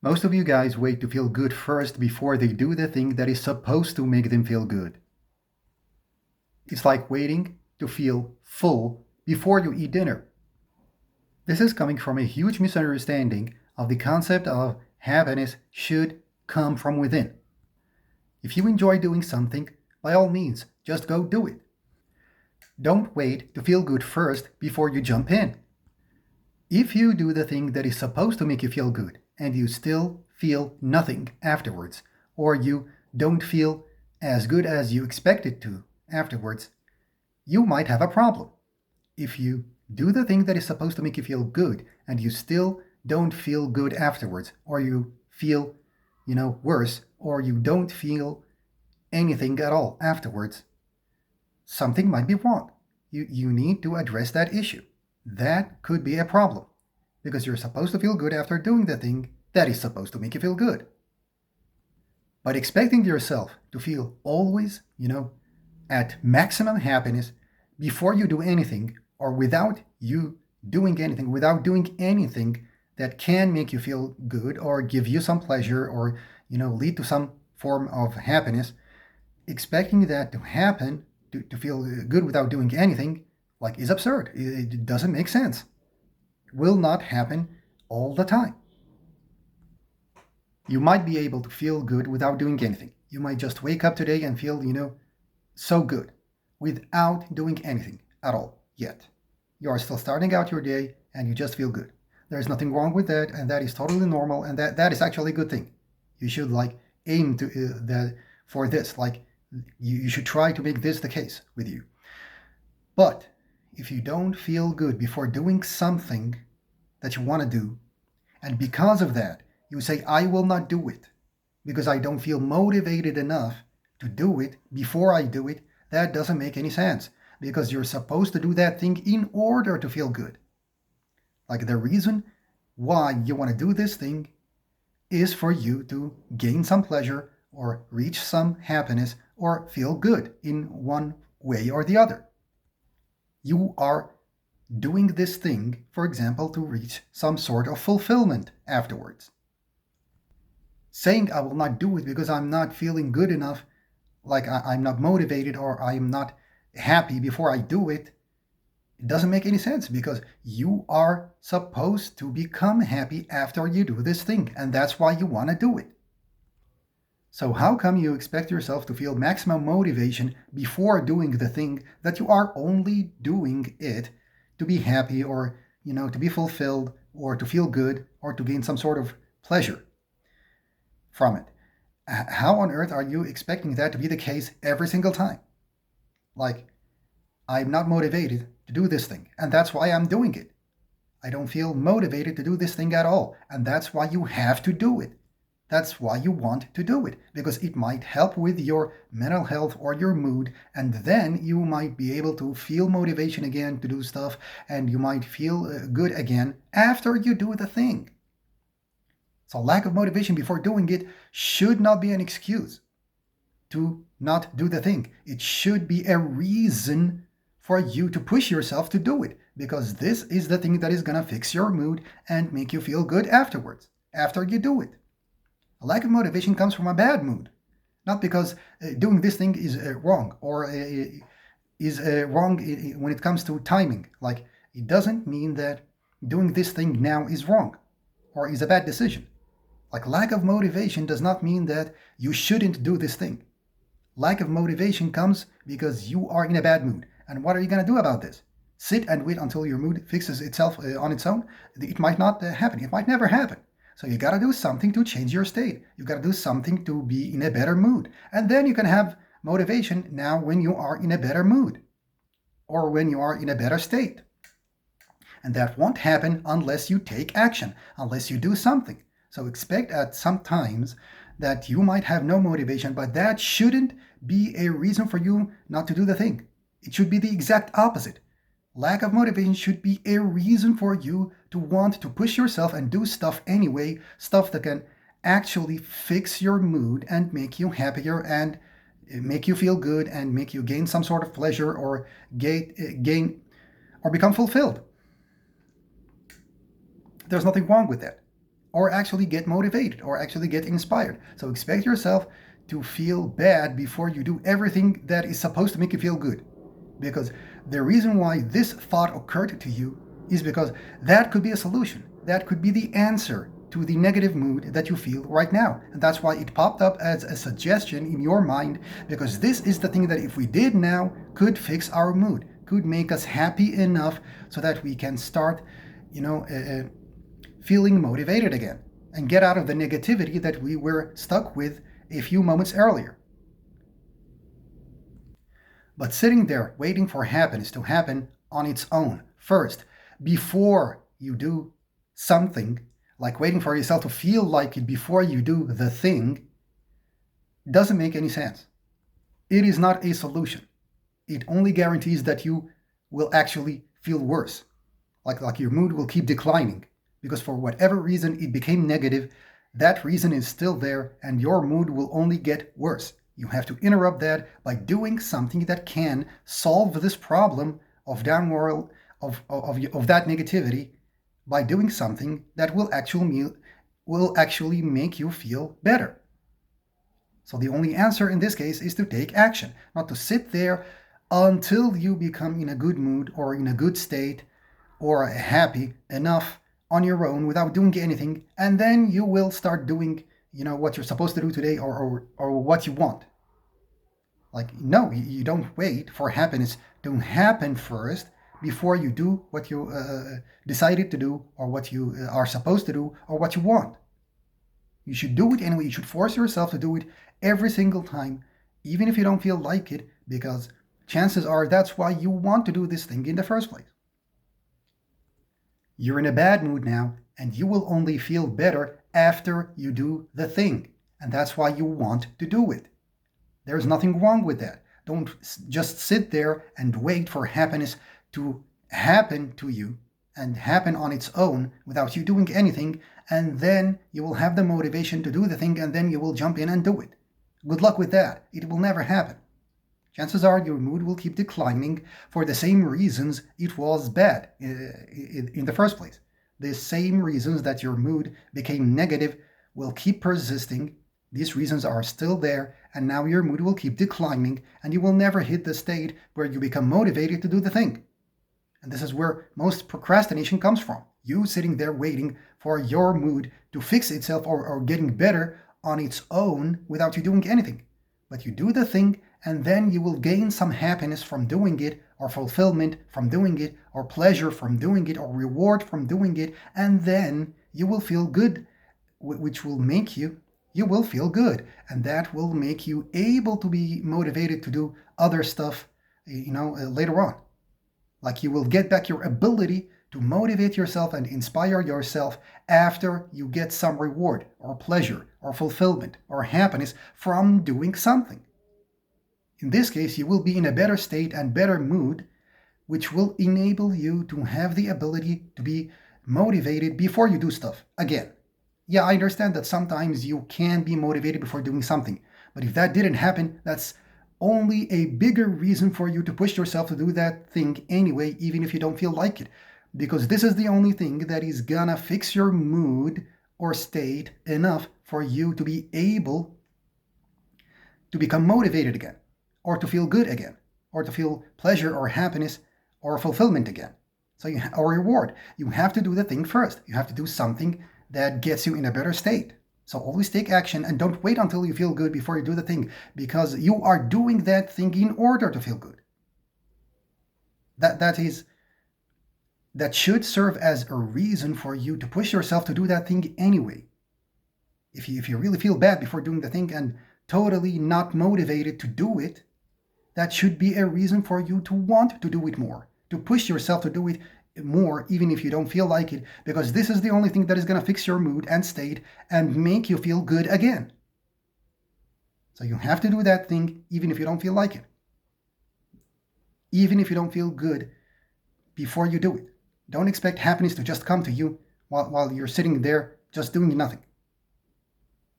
Most of you guys wait to feel good first before they do the thing that is supposed to make them feel good. It's like waiting to feel full before you eat dinner. This is coming from a huge misunderstanding of the concept of happiness should come from within. If you enjoy doing something, by all means, just go do it. Don't wait to feel good first before you jump in. If you do the thing that is supposed to make you feel good and you still feel nothing afterwards, or you don't feel as good as you expected to afterwards, you might have a problem. If you do the thing that is supposed to make you feel good and you still don't feel good afterwards, or you feel, worse, or you don't feel anything at all afterwards, something might be wrong. You need to address that issue. That could be a problem because you're supposed to feel good after doing the thing that is supposed to make you feel good. But expecting yourself to feel always, at maximum happiness before you do anything or without you doing anything, without doing anything that can make you feel good or give you some pleasure or, lead to some form of happiness, expecting that to happen, to feel good without doing anything, is absurd. It doesn't make sense. It will not happen all the time. You might be able to feel good without doing anything. You might just wake up today and feel, so good without doing anything at all yet. You are still starting out your day and you just feel good. There's nothing wrong with that, and that is totally normal, and that is actually a good thing. You should aim to for this. You should try to make this the case with you. But if you don't feel good before doing something that you want to do, and because of that, you say, I will not do it because I don't feel motivated enough to do it before I do it, that doesn't make any sense because you're supposed to do that thing in order to feel good. The reason why you want to do this thing is for you to gain some pleasure or reach some happiness or feel good in one way or the other. You are doing this thing, for example, to reach some sort of fulfillment afterwards. Saying I will not do it because I'm not feeling good enough, I'm not motivated or I'm not happy before I do it, it doesn't make any sense because you are supposed to become happy after you do this thing, and that's why you want to do it. So how come you expect yourself to feel maximum motivation before doing the thing that you are only doing it to be happy or, to be fulfilled or to feel good or to gain some sort of pleasure from it? How on earth are you expecting that to be the case every single time? I'm not motivated to do this thing, and that's why I'm doing it. I don't feel motivated to do this thing at all, and that's why you have to do it. That's why you want to do it, because it might help with your mental health or your mood, and then you might be able to feel motivation again to do stuff, and you might feel good again after you do the thing. So lack of motivation before doing it should not be an excuse to not do the thing. It should be a reason for you to push yourself to do it, because this is the thing that is going to fix your mood and make you feel good afterwards, after you do it. A lack of motivation comes from a bad mood, not because doing this thing is wrong or is wrong when it comes to timing. It doesn't mean that doing this thing now is wrong or is a bad decision. Lack of motivation does not mean that you shouldn't do this thing. Lack of motivation comes because you are in a bad mood. And what are you going to do about this? Sit and wait until your mood fixes itself on its own? It might not happen. It might never happen. So you got to do something to change your state. You got to do something to be in a better mood. And then you can have motivation now when you are in a better mood or when you are in a better state. And that won't happen unless you take action, unless you do something. So expect at some times that you might have no motivation, but that shouldn't be a reason for you not to do the thing. It should be the exact opposite. Lack of motivation should be a reason for you to want to push yourself and do stuff anyway, stuff that can actually fix your mood and make you happier and make you feel good and make you gain some sort of pleasure or gain or become fulfilled. There's nothing wrong with that. or actually get motivated or actually get inspired. So expect yourself to feel bad before you do everything that is supposed to make you feel good. Because the reason why this thought occurred to you is because that could be a solution. That could be the answer to the negative mood that you feel right now. And that's why it popped up as a suggestion in your mind, because this is the thing that if we did now could fix our mood, could make us happy enough so that we can start, feeling motivated again and get out of the negativity that we were stuck with a few moments earlier. But sitting there waiting for happiness to happen on its own first, before you do something, like waiting for yourself to feel like it before you do the thing, doesn't make any sense. It is not a solution. It only guarantees that you will actually feel worse. Like your mood will keep declining because for whatever reason it became negative, that reason is still there and your mood will only get worse. You have to interrupt that by doing something that can solve this problem of downward of that negativity, by doing something that will actually make you feel better. So the only answer in this case is to take action, not to sit there until you become in a good mood or in a good state or happy enough on your own without doing anything, and then you will start doing what you're supposed to do today or what you want. Like, no, you don't wait for happiness to happen first before you do what you decided to do or what you are supposed to do or what you want. You should do it anyway. You should force yourself to do it every single time, even if you don't feel like it, because chances are that's why you want to do this thing in the first place. You're in a bad mood now, and you will only feel better after you do the thing. And that's why you want to do it. There's nothing wrong with that. Don't just sit there and wait for happiness to happen to you and happen on its own without you doing anything, and then you will have the motivation to do the thing, and then you will jump in and do it. Good luck with that. It will never happen. Chances are your mood will keep declining for the same reasons it was bad in the first place. The same reasons that your mood became negative will keep persisting. These reasons are still there, and now your mood will keep declining, and you will never hit the state where you become motivated to do the thing. And this is where most procrastination comes from. You sitting there waiting for your mood to fix itself or getting better on its own without you doing anything. But you do the thing, and then you will gain some happiness from doing it, or fulfillment from doing it, or pleasure from doing it, or reward from doing it, and then you will feel good, which will make you will feel good, and that will make you able to be motivated to do other stuff, later on. Like, you will get back your ability to motivate yourself and inspire yourself after you get some reward or pleasure or fulfillment or happiness from doing something. In this case, you will be in a better state and better mood, which will enable you to have the ability to be motivated before you do stuff again. Yeah, I understand that sometimes you can be motivated before doing something, but if that didn't happen, that's only a bigger reason for you to push yourself to do that thing anyway, even if you don't feel like it. Because this is the only thing that is gonna fix your mood or state enough for you to be able to become motivated again, or to feel good again, or to feel pleasure or happiness or fulfillment again. Or reward. You have to do the thing first. You have to do something that gets you in a better state. So always take action and don't wait until you feel good before you do the thing, because you are doing that thing in order to feel good. That should serve as a reason for you to push yourself to do that thing anyway. If you really feel bad before doing the thing and totally not motivated to do it, that should be a reason for you to want to do it more, to push yourself to do it more, even if you don't feel like it, because this is the only thing that is going to fix your mood and state and make you feel good again. So you have to do that thing even if you don't feel like it, even if you don't feel good before you do it. Don't expect happiness to just come to you while you're sitting there just doing nothing.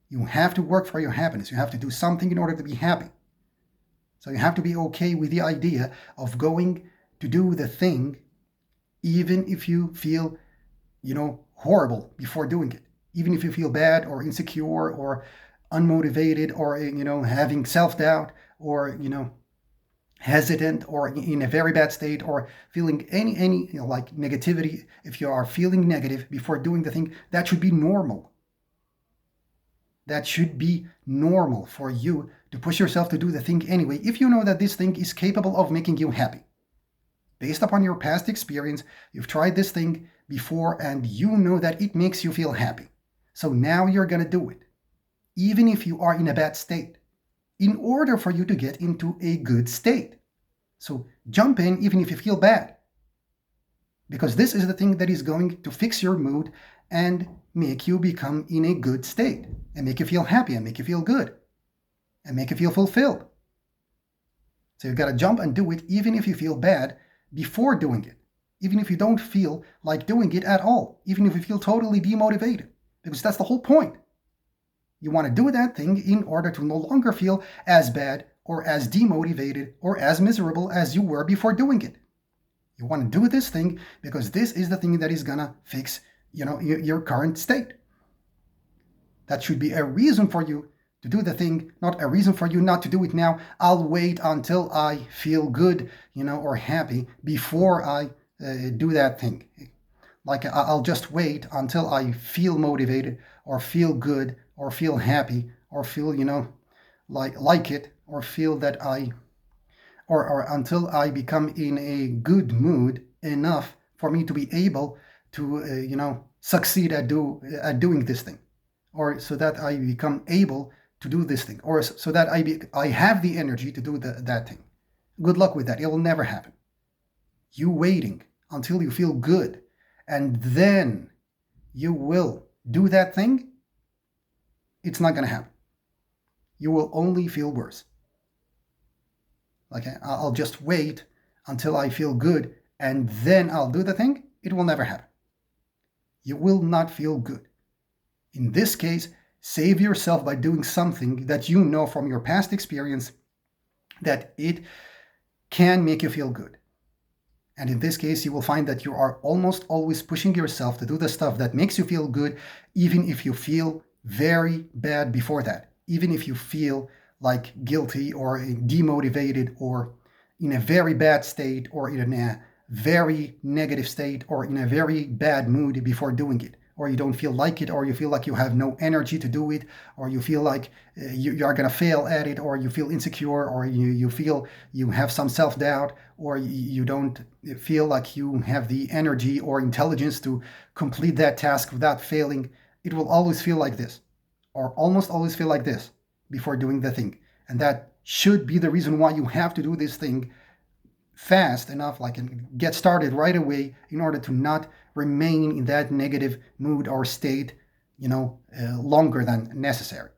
You have to work for your happiness. You have to do something in order to be happy. So you have to be okay with the idea of going to do the thing even if you feel, horrible before doing it. even if you feel bad or insecure or unmotivated or having self-doubt or hesitant or in a very bad state or feeling any like negativity. If you are feeling negative before doing the thing, that should be normal. That should be normal for you to push yourself to do the thing anyway, if you know that this thing is capable of making you happy. Based upon your past experience, you've tried this thing before and you know that it makes you feel happy. So now you're going to do it, even if you are in a bad state, in order for you to get into a good state. So jump in even if you feel bad, because this is the thing that is going to fix your mood and make you become in a good state and make you feel happy and make you feel good and make you feel fulfilled. So you've got to jump and do it even if you feel bad before doing it, even if you don't feel like doing it at all, even if you feel totally demotivated, because that's the whole point. You want to do that thing in order to no longer feel as bad or as demotivated or as miserable as you were before doing it. You want to do this thing because this is the thing that is gonna fix your current state. That should be a reason for you to do the thing, not a reason for you not to do it now. I'll wait until I feel good, or happy before I do that thing. Like I'll just wait until I feel motivated or feel good or feel happy or feel, like it, or feel that or until I become in a good mood enough for me to be able to, succeed at doing this thing, or so that I become able to do this thing, or so that I have the energy to do that thing. Good luck with that. It will never happen. You waiting until you feel good and then you will do that thing, it's not going to happen. You will only feel worse. Like I'll just wait until I feel good and then I'll do the thing. It will never happen. You will not feel good. In this case, save yourself by doing something that you know from your past experience that it can make you feel good. And in this case, you will find that you are almost always pushing yourself to do the stuff that makes you feel good, even if you feel very bad before that, even if you feel like guilty or demotivated or in a very bad state or in a very negative state or in a very bad mood before doing it, or you don't feel like it, or you feel like you have no energy to do it, or you feel like you are going to fail at it, or you feel insecure, or you feel you have some self-doubt, or you don't feel like you have the energy or intelligence to complete that task without failing. It will always feel like this, or almost always feel like this before doing the thing. And that should be the reason why you have to do this thing fast enough, like, and get started right away in order to not remain in that negative mood or state, longer than necessary.